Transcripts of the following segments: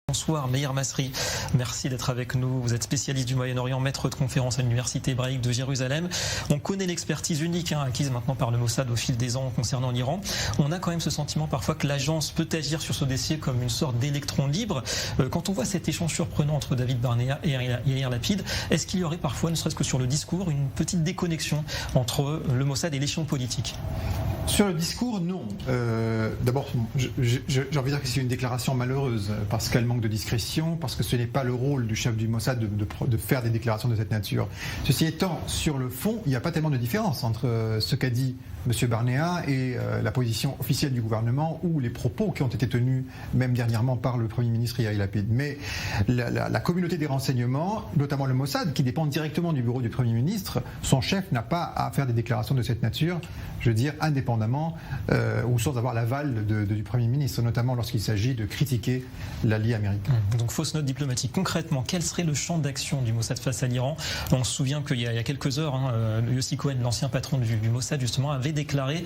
Bonsoir Meir Masri, merci d'être avec nous. Vous êtes spécialiste du Moyen-Orient, maître de conférence à l'Université hébraïque de Jérusalem. On connaît l'expertise unique acquise maintenant par le Mossad au fil des ans concernant l'Iran. On a quand même ce sentiment parfois que l'agence peut agir sur ce dossier comme une sorte d'électron libre. Quand on voit cet échange surprenant entre David Barnea et Yair Lapid, est-ce qu'il y aurait parfois, ne serait-ce que sur le discours, une petite déconnexion entre le Mossad et l'échelon politique ? Sur le discours, non. D'abord, j'ai envie de dire que c'est une déclaration malheureuse parce qu'elle manque de discrétion, parce que ce n'est pas le rôle du chef du Mossad de faire des déclarations de cette nature. Ceci étant, sur le fond, il n'y a pas tellement de différence entre ce qu'a dit M. Barnea et la position officielle du gouvernement ou les propos qui ont été tenus même dernièrement par le Premier ministre Yair Lapid. Mais la communauté des renseignements, notamment le Mossad, qui dépend directement du bureau du Premier ministre, son chef n'a pas à faire des déclarations de cette nature, je veux dire, indépendamment ou sans avoir l'aval du Premier ministre, notamment lorsqu'il s'agit de critiquer l'allié américain. Donc fausse note diplomatique. Concrètement, quel serait le champ d'action du Mossad face à l'Iran ? On se souvient qu'il y a quelques heures, Yossi Cohen, l'ancien patron du Mossad, justement, avait déclaré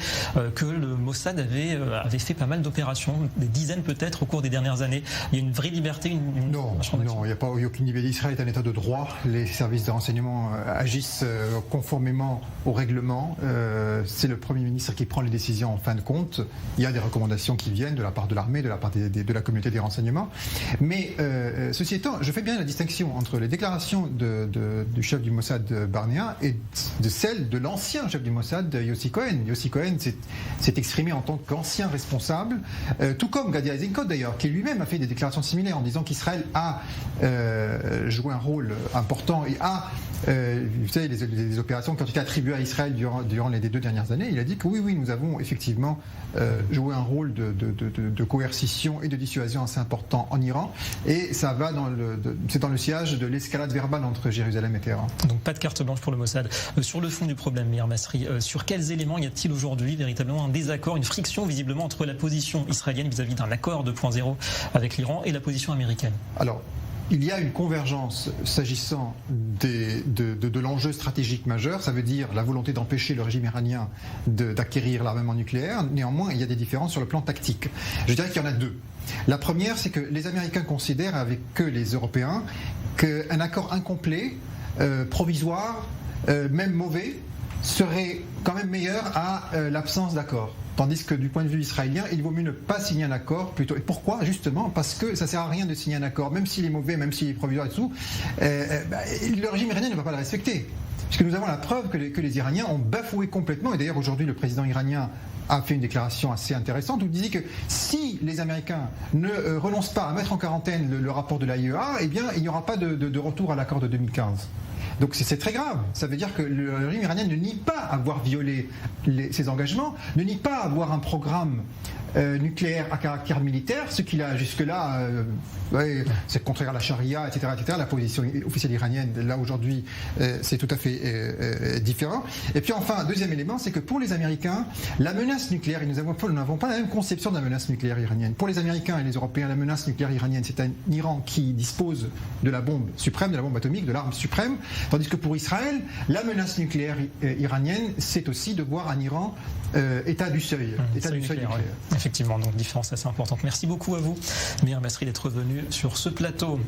que le Mossad avait fait pas mal d'opérations, des dizaines peut-être, au cours des dernières années. Il y a une vraie liberté, Non, il n'y a pas aucune liberté. Israël est un état de droit. Les services de renseignement agissent conformément au règlement. C'est le Premier ministre qui prend les décisions en fin de compte. Il y a des recommandations qui viennent de la part de l'armée, de la part de la communauté des renseignements. Mais ceci étant, je fais bien la distinction entre les déclarations du chef du Mossad Barnea et de celles de l'ancien chef du Mossad Yossi Cohen. Yossi Cohen s'est exprimé en tant qu'ancien responsable, tout comme Gadi Eisenkot d'ailleurs, qui lui-même a fait des déclarations similaires en disant qu'Israël a joué un rôle important et a, vous savez, les opérations qui ont été attribuées à Israël durant les 2 dernières années. Il a dit que oui, nous avons effectivement joué un rôle de coercition et de dissuasion assez important en Iran, et ça va c'est dans le sillage de l'escalade verbale entre Jérusalem et Téhéran. Donc pas de carte blanche pour le Mossad. Sur le fond du problème, Meir Masri, sur quels éléments y a-t-il aujourd'hui véritablement un désaccord, une friction visiblement entre la position israélienne vis-à-vis d'un accord 2.0 avec l'Iran et la position américaine ? Alors, il y a une convergence s'agissant de l'enjeu stratégique majeur, ça veut dire la volonté d'empêcher le régime iranien d'acquérir l'armement nucléaire. Néanmoins, il y a des différences sur le plan tactique. Je dirais qu'il y en a 2. La première, c'est que les Américains considèrent, avec les Européens, qu'un accord incomplet, provisoire, même mauvais, serait quand même meilleur à l'absence d'accord. Tandis que du point de vue israélien, il vaut mieux ne pas signer un accord plutôt. Et pourquoi ? Justement parce que ça ne sert à rien de signer un accord, même s'il est mauvais, même s'il est provisoire et tout, le régime iranien ne va pas le respecter. Puisque nous avons la preuve que les Iraniens ont bafoué complètement, et d'ailleurs aujourd'hui le président iranien a fait une déclaration assez intéressante où il disait que si les Américains ne renoncent pas à mettre en quarantaine le rapport de l'AIEA, eh bien il n'y aura pas de retour à l'accord de 2015. Donc c'est très grave. Ça veut dire que le régime iranien ne nie pas avoir violé ses engagements, ne nie pas avoir un programme nucléaire à caractère militaire, ce qu'il a jusque-là, c'est contraire à la charia, etc., etc. La position officielle iranienne, là aujourd'hui, c'est tout à fait différent. Et puis enfin, deuxième élément, c'est que pour les Américains, la menace nucléaire, nous n'avons pas la même conception de la menace nucléaire iranienne. Pour les Américains et les Européens, la menace nucléaire iranienne, c'est un Iran qui dispose de la bombe suprême, de la bombe atomique, de l'arme suprême, tandis que pour Israël, la menace nucléaire iranienne, c'est aussi de voir un Iran état du seuil nucléaire. Effectivement, donc différence assez importante. Merci beaucoup à vous, Meir Masri, d'être venu sur ce plateau.